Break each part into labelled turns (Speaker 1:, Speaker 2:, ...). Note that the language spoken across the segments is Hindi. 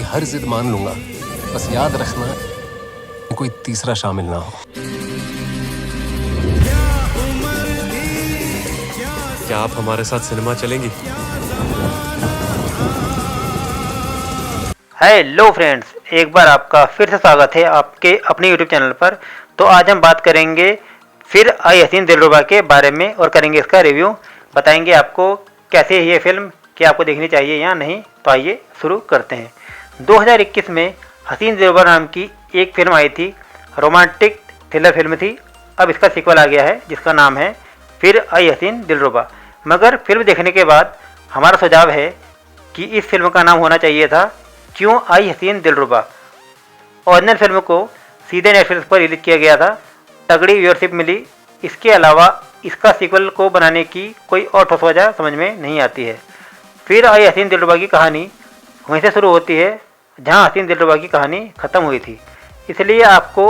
Speaker 1: हर जिद मान लूंगा, बस याद रखना कोई तीसरा शामिल ना हो।
Speaker 2: क्या आप हमारे साथ सिनेमा चलेंगी?
Speaker 3: हेलो फ्रेंड्स, एक बार आपका फिर से स्वागत है आपके अपने यूट्यूब चैनल पर। तो आज हम बात करेंगे फिर आई हसीन दिलरुबा के बारे में और करेंगे इसका रिव्यू। बताएंगे आपको कैसे है ये फिल्म, क्या आपको देखनी चाहिए या नहीं। तो आइए शुरू करते हैं। 2021 में हसीन दिलरुबा नाम की एक फिल्म आई थी, रोमांटिक थ्रिलर फिल्म थी। अब इसका सीक्वल आ गया है जिसका नाम है फिर आई हसीन दिलरुबा। मगर फिल्म देखने के बाद हमारा सुझाव है कि इस फिल्म का नाम होना चाहिए था क्यों आई हसीन दिलरुबा। ओरिजिनल फिल्म को सीधे नेटफ्लिक्स पर रिलीज किया गया था, तगड़ी व्यूअरशिप मिली। इसके अलावा इसका सीक्वल को बनाने की कोई और ठोस वजह समझ में नहीं आती है। फिर आई हसीन दिलरुबा की कहानी वहीं से शुरू होती है जहां हसीन दिलरुबा की कहानी ख़त्म हुई थी। इसलिए आपको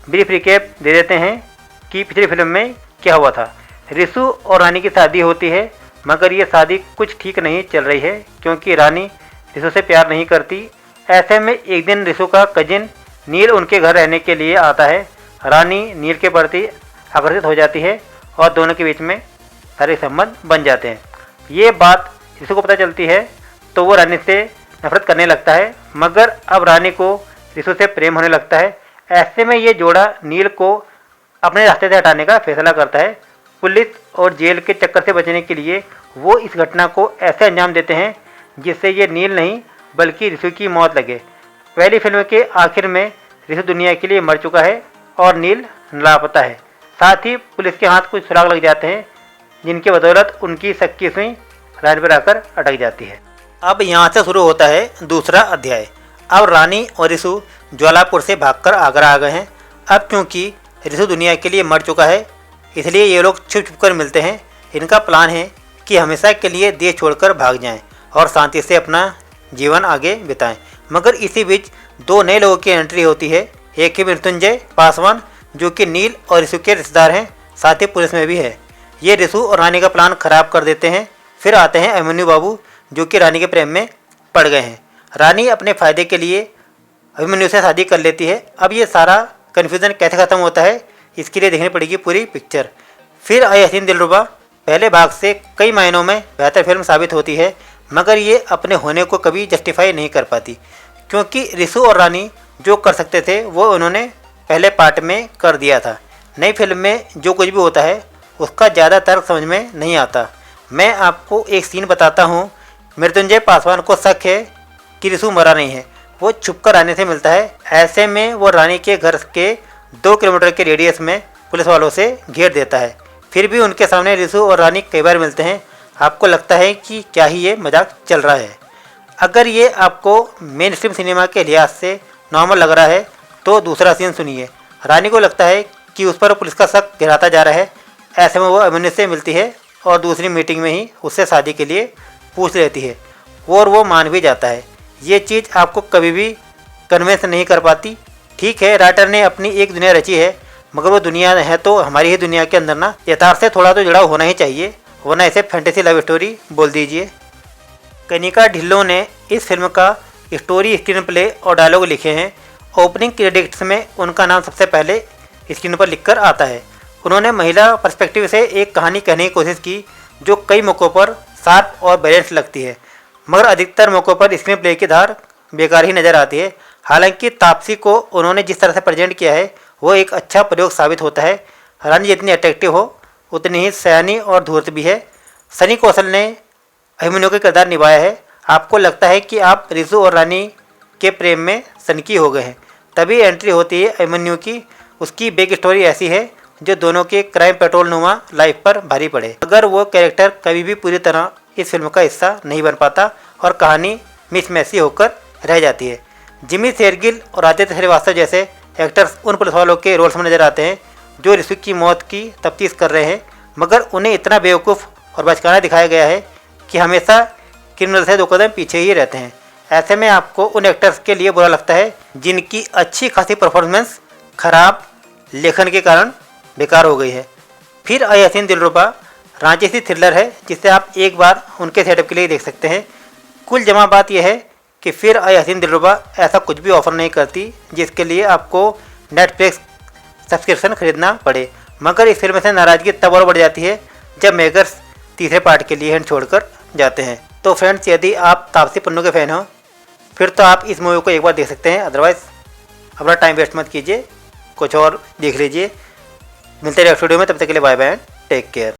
Speaker 3: ब्रीफ रिकैप दे देते हैं कि पिछली फिल्म में क्या हुआ था। रिसु और रानी की शादी होती है, मगर ये शादी कुछ ठीक नहीं चल रही है क्योंकि रानी रिसु से प्यार नहीं करती। ऐसे में एक दिन रिसु का कजिन नील उनके घर रहने के लिए आता है। रानी नील के प्रति आकर्षित हो जाती है और दोनों के बीच में सारे संबंध बन जाते हैं। ये बात रिसु को पता चलती है तो वो रानी से नफरत करने लगता है, मगर अब रानी को रिसु से प्रेम होने लगता है। ऐसे में ये जोड़ा नील को अपने रास्ते से हटाने का फैसला करता है। पुलिस और जेल के चक्कर से बचने के लिए वो इस घटना को ऐसे अंजाम देते हैं जिससे ये नील नहीं बल्कि रिसु की मौत लगे। पहली फिल्म के आखिर में रिसु दुनिया के लिए मर चुका है और नील लापता है। साथ ही पुलिस के हाथ कुछ सुराग लग जाते हैं जिनकी बदौलत उनकी सक्की सुई रानी पर आकर अटक जाती है। अब यहाँ से शुरू होता है दूसरा अध्याय। अब रानी और रिसु ज्वालापुर से भागकर आगरा आ गए हैं। अब क्योंकि रिसु दुनिया के लिए मर चुका है इसलिए ये लोग छुप छुप कर मिलते हैं। इनका प्लान है कि हमेशा के लिए देश छोड़कर भाग जाएं और शांति से अपना जीवन आगे बिताएं। मगर इसी बीच दो नए लोगों की एंट्री होती है। एक है मृत्युंजय पासवान जो कि नील और रिसु के रिश्तेदार हैं, साथ ही पुलिस में भी है। ये रिसु और रानी का प्लान खराब कर देते हैं। फिर आते हैं अभिमन्यु बाबू जो कि रानी के प्रेम में पड़ गए हैं। रानी अपने फ़ायदे के लिए अभिमन्यु से शादी कर लेती है। अब ये सारा कन्फ्यूज़न कैसे ख़त्म होता है इसके लिए देखनी पड़ेगी पूरी पिक्चर। फिर आई हसीन दिलरुबा पहले भाग से कई मायनों में बेहतर फिल्म साबित होती है, मगर ये अपने होने को कभी जस्टिफाई नहीं कर पाती क्योंकि रिसु और रानी जो कर सकते थे वो उन्होंने पहले पार्ट में कर दिया था। नई फिल्म में जो कुछ भी होता है उसका ज़्यादा तर्क समझ में नहीं आता। मैं आपको एक सीन बताता हूँ। मृत्युंजय पासवान को शक है कि रिसु मरा नहीं है। वो छुपकर रानी से मिलता है। ऐसे में वो रानी के घर के 2 किलोमीटर के रेडियस में पुलिस वालों से घेर देता है। फिर भी उनके सामने रिसु और रानी कई बार मिलते हैं। आपको लगता है कि क्या ही ये मजाक चल रहा है। अगर ये आपको मेन स्ट्रीम सिनेमा के लिहाज से नॉर्मल लग रहा है तो दूसरा सीन सुनिए। रानी को लगता है कि उस पर पुलिस का शक गिराता जा रहा है। ऐसे में वो अभिमन्यु से मिलती है और दूसरी मीटिंग में ही उससे शादी के लिए पूछ लेती है और वो मान भी जाता है। ये चीज़ आपको कभी भी कन्विंस नहीं कर पाती। ठीक है, राइटर ने अपनी एक दुनिया रची है, मगर वो दुनिया है तो हमारी ही दुनिया के अंदर ना यथार्थ से थोड़ा तो जुड़ाव होना ही चाहिए, वरना इसे फैंटेसी लव स्टोरी बोल दीजिए। कनिका ढिल्लों ने इस फिल्म का स्टोरी, स्क्रीन प्ले और डायलॉग लिखे हैं। ओपनिंग क्रेडिट्स में उनका नाम सबसे पहले स्क्रीन पर लिखकर आता है। उन्होंने महिला पर्सपेक्टिव से एक कहानी कहने की कोशिश की जो कई मौक़ों पर शार्प और बैलेंस लगती है, मगर अधिकतर मौक़ों पर स्क्रीन प्ले की धार बेकार ही नज़र आती है। हालांकि तापसी को उन्होंने जिस तरह से प्रेजेंट किया है वो एक अच्छा प्रयोग साबित होता है। रानी जितनी अट्रैक्टिव हो उतनी ही सयानी और धूर्त भी है। सनी कौशल ने अभिमन्यु का किरदार निभाया है। आपको लगता है कि आप रिसु और रानी के प्रेम में सनकी हो गए हैं। तभी एंट्री होती है अभिमन्यु की। उसकी बैक स्टोरी ऐसी है जो दोनों के क्राइम पेट्रोल नुमा लाइफ पर भारी पड़े, अगर वो कैरेक्टर कभी भी पूरी तरह इस फिल्म का हिस्सा नहीं बन पाता और कहानी मिसमैसी होकर रह जाती है। जिमी शेरगिल और आदित्य श्रीवास्तव जैसे एक्टर्स उन पुलिस वालों के रोल्स में नजर आते हैं जो रिसु की मौत की तफ्तीश कर रहे हैं, मगर उन्हें इतना बेवकूफ़ और बचकाना दिखाया गया है कि हमेशा क्रिमिनल से 2 कदम पीछे ही रहते हैं। ऐसे में आपको उन एक्टर्स के लिए बुरा लगता है जिनकी अच्छी खासी परफॉर्मेंस खराब लेखन के कारण बेकार हो गई है। फिर आई हसीन दिलरुबा रांची सी थ्रिलर है जिसे आप एक बार उनके सेटअप के लिए देख सकते हैं। कुल जमा बात यह है कि फिर आई हसीन दिलरुबा ऐसा कुछ भी ऑफ़र नहीं करती जिसके लिए आपको नेटफ्लिक्स सब्सक्रिप्शन खरीदना पड़े। मगर इस फिल्म से नाराज़गी तब और बढ़ जाती है जब मेकर्स तीसरे पार्ट के लिए हैंड छोड़कर जाते हैं। तो फ्रेंड्स, यदि आप तापसी पन्नू के फ़ैन हो फिर तो आप इस मूवी को एक बार देख सकते हैं, अदरवाइज़ अपना टाइम वेस्ट मत कीजिए, कुछ और देख लीजिए। मिलते हैं नेक्स्ट वीडियो में, तब तक के लिए bye bye and take care.